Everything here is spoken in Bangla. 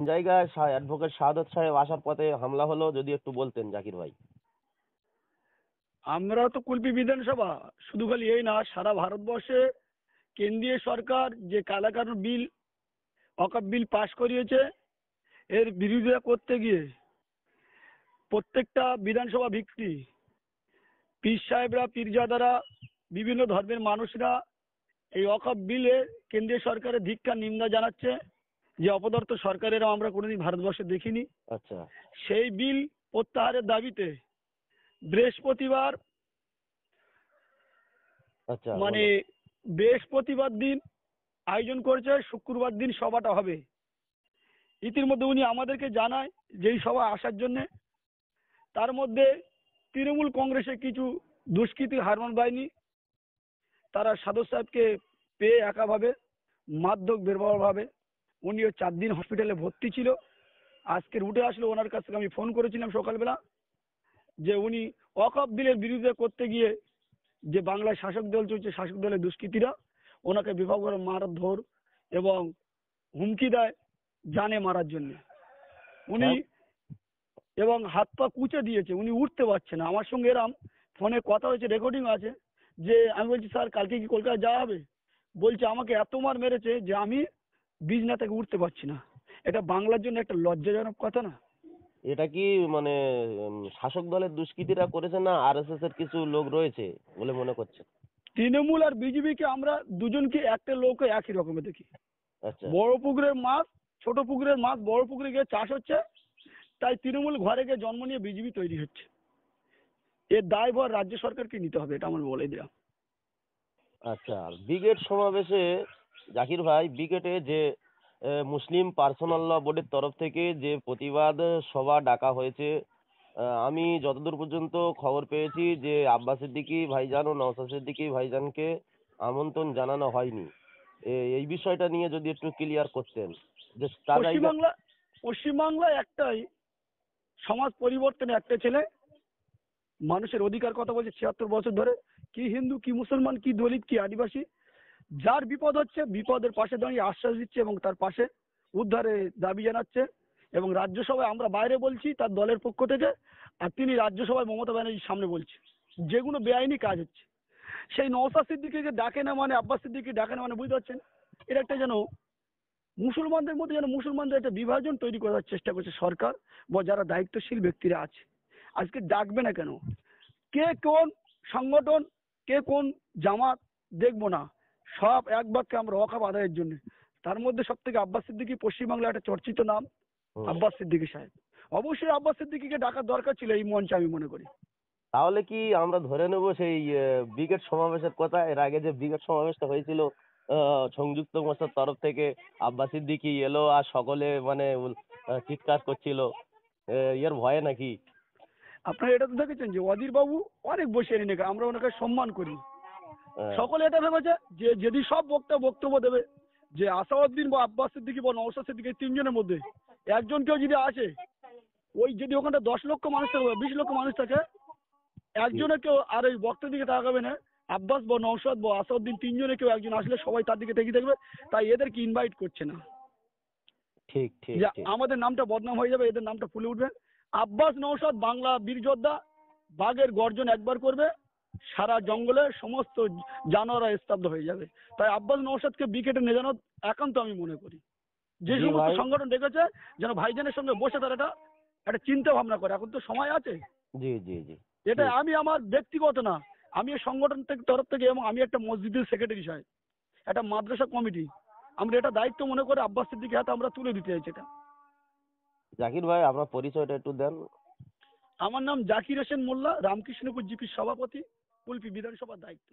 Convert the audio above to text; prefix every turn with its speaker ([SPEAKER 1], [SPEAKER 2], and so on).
[SPEAKER 1] জায়গায় অ্যাডভোকেট শাহাদত সাহেব আসার পথে হামলা হলো, যদি একটু বলতেন জাকির ভাই।
[SPEAKER 2] আমরা তো কুলপি বিধানসভা, শুধু খালি এই না, সারা ভারতবর্ষে কেন্দ্রীয় সরকার যে কালাকানুন বিল, ওয়াকফ বিল পাশ করিয়েছে, এর বিরোধিতা করতে গিয়ে প্রত্যেকটা বিধানসভা ভিত্তি পীর সাহেবরা, পীরজাদারা, বিভিন্ন ধর্মের মানুষরা এই ওয়াকফ বিলে কেন্দ্রীয় সরকারের ধিক্কার নিন্দা জানাচ্ছে, যে অপদার্থ সরকারেরা আমরা কোনোদিন ভারতবর্ষে দেখিনি।
[SPEAKER 1] আচ্ছা
[SPEAKER 2] সেই বিল প্রত্যাহারের দাবিতে বৃহস্পতিবার,
[SPEAKER 1] আচ্ছা,
[SPEAKER 2] মানে
[SPEAKER 1] বলো।
[SPEAKER 2] বৃহস্পতিবার দিন আয়োজন করেছে, শুক্রবার দিন সভাটা হবে। ইতিমধ্যে উনি আমাদেরকে জানায় যে এই সভা আসার জন্যে। তার মধ্যে তৃণমূল কংগ্রেসের কিছু দুষ্কৃতী হারমান বাহিনী, তারা সাধু সাহেবকে পেয়ে একাভাবে মারধর বেরভাবে, উনিও 4 দিন হসপিটালে ভর্তি ছিল। আজকের উঠে আসলো, ওনার কাছ থেকে আমি ফোন করেছিলাম সকালবেলা, যে উনি ওয়াকফ বিলের বিরোধিতা করতে গিয়ে যে বাংলায় শাসক দল চলছে, শাসক দলের দুষ্কৃতীরা ওনাকে বিভাগ করে মারধর এবং হুমকি দেয় জানে মারার জন্য। উনি
[SPEAKER 1] হ্যাঁ,
[SPEAKER 2] এবং হাত পা কুচে দিয়েছে, উনি উঠতে পারছে না। আমার সঙ্গে এরম ফোনে কথা হয়েছে, রেকর্ডিং আছে। যে আমি বলছি, স্যার কালকে কি কলকাতা যাওয়া হবে? বলছে আমাকে এত মার মেরেছে যে আমি বিছনা থেকে উঠতে পারছি না। এটা বাংলার জন্য একটা লজ্জাজনক কথা না?
[SPEAKER 1] এটা কি মানে শাসক দলের দুষ্কৃতীরা করেছে, না আরএসএস এর কিছু লোক রয়েছে বলে মনে করছে?
[SPEAKER 2] তৃণমূল আর বিজেপিকে আমরা দুজনকে একটা লোক একই রকমের দেখি।
[SPEAKER 1] আচ্ছা
[SPEAKER 2] বড় পুকুরের মাছ, ছোট পুকুরের মাছ বড় পুকুরে গিয়ে চাষ হচ্ছে, তাই তৃণমূল ঘরে গিয়ে জন্ম নিয়ে বিজেপি তৈরি হচ্ছে। এর দায়ভার রাজ্য সরকারকে নিতে হবে, এটা আমার বলে দিলাম।
[SPEAKER 1] আচ্ছা। আর ব্রিগেড সমাবেশে জাকির ভাই, ব্রিগেডে যে মুসলিম পার্সোনাল ল বোর্ডের তরফ থেকে যে প্রতিবাদ সভা ডাকা হয়েছে, আমি যতদূর পর্যন্ত খবর পেয়েছি যে আব্বাস সিদ্দিকী ভাইজান ও নওশাদ সিদ্দিকী ভাইজানকে আমন্ত্রণ জানানো হয়নি। এই বিষয়টা নিয়ে যদি একটু ক্লিয়ার করতেন যে তারা
[SPEAKER 2] পশ্চিমবাংলা পশ্চিমবাংলায় একটাই সমাজ পরিবর্তনে একটা ছেলে মানুষের অধিকার কথা বলছে 76 বছর ধরে। কি হিন্দু, কি মুসলমান, কি দলিত, কি আদিবাসী, যার বিপদ হচ্ছে বিপদের পাশে দাঁড়িয়ে আশ্বাস দিচ্ছে এবং তার পাশে উদ্ধারে দাবি জানাচ্ছে। এবং রাজ্যসভায় আমরা বাইরে বলছি তার দলের পক্ষ থেকে, আর তিনি রাজ্যসভায় মমতা ব্যানার্জির সামনে বলছে যেগুলো বেআইনি কাজ হচ্ছে। সেই নওশাদ সিদ্দিকীকে ডাকে না মানে, আব্বাস সিদ্দিকী ডাকে না মানে, বুঝতে পারছেন এটা একটা যেন মুসলমানদের মধ্যে যেন মুসলমানদের একটা বিভাজন তৈরি করার চেষ্টা করছে সরকার বা যারা দায়িত্বশীল ব্যক্তিরা আছে। আজকে ডাকবে না কেন? কে কোন সংগঠন, কে কোন জামাত দেখবো না, সব এক বাক্যে আমরা ওয়াকফ আদায়ের জন্য। তার মধ্যে সব থেকে আব্বাস সিদ্দিকী পশ্চিমবাংলার একটা চর্চিত নাম,
[SPEAKER 1] হুম।
[SPEAKER 2] আব্বাস সিদ্দিকী সাহেব। অবশ্যই আব্বাস সিদ্দিকীকে ডাকার দরকার ছিল এই মঞ্চে, আমি মনে করি।
[SPEAKER 1] তাহলে কি আমরা ধরে নেব সেই ব্রিগেড সমাবেশের কথা? এর আগে যে ব্রিগেড সমাবেশটা হয়েছিল সংযুক্ত মোর্চার তরফ থেকে, আব্বাস সিদ্দিকী এলো আর সকলে মানে চিৎকার করছিল, এর ভয়ে নাকি?
[SPEAKER 2] আপনারা এটা তো দেখেছেন যে অধীর বাবু অনেক বসে এনেকে, আমরা ওনাকে সম্মান করি।
[SPEAKER 1] আহ,
[SPEAKER 2] সকলে এটা ভেবেছে যে যদি সব বক্তব্য দেবে যে আসাউদ্দিন বা আব্বাস সিদ্দিকী বা নওশাদ সিদ্দিকী, এই তিনজনের মধ্যে একজন কেউ যদি আসে, ওই যদি ওখানটা 10 লক্ষ মানুষ থাকে বা 20 লক্ষ মানুষ থাকে,
[SPEAKER 1] জি,
[SPEAKER 2] একজনে কেউ আর ওই বক্তার দিকে তাকাবে না। আব্বাস বা নওশাদ বা আসাউদ্দিন তিনজনে কেউ একজন আসলে সবাই তার দিকে তাকিয়ে দেখবে। তাই এদেরকে ইনভাইট করছে না,
[SPEAKER 1] ঠিক ঠিক
[SPEAKER 2] যে
[SPEAKER 1] ঠিক।
[SPEAKER 2] আমাদের নামটা বদনাম হয়ে যাবে, এদের নামটা ফুলে উঠবে। আব্বাস নওশাদ বাংলা বীর যোদ্ধা, বাঘের গর্জন একবার করবে, সারা জঙ্গলে সমস্ত জানোয়াররা স্তব্ধ হয়ে যাবে। তাই আব্বাস নওশাদকে বিকেটে নিয়ে জানো একান্ত আমি মনে করি। যে
[SPEAKER 1] জি
[SPEAKER 2] সমস্ত
[SPEAKER 1] ভাই।
[SPEAKER 2] সংগঠন দেখেছে যেন ভাইজানের সঙ্গে বসে তারা এটা একটা চিন্তা ভাবনা করে, এখন তো সময় আছে।
[SPEAKER 1] জি জি জি।
[SPEAKER 2] এটা
[SPEAKER 1] ঠিক।
[SPEAKER 2] আমি আমার ব্যক্তিগত না, আমি এই সংগঠন থেকে তরফ থেকে, এবং আমি একটা মসজিদের সেক্রেটারি সাহেব, একটা মাদ্রাসা কমিটি, আমরা এটা দায়িত্ব মনে করে আব্বাস সিদ্দিকী হাতে আমরা তুলে দিতে চাইছি এটা।
[SPEAKER 1] জাকির ভাই, আপনার পরিচয়টা একটু দেন।
[SPEAKER 2] আমার নাম জাকির হোসেন মোল্লা, রামকৃষ্ণপুর জিপির সভাপতি, কুলপি বিধানসভার দায়িত্ব।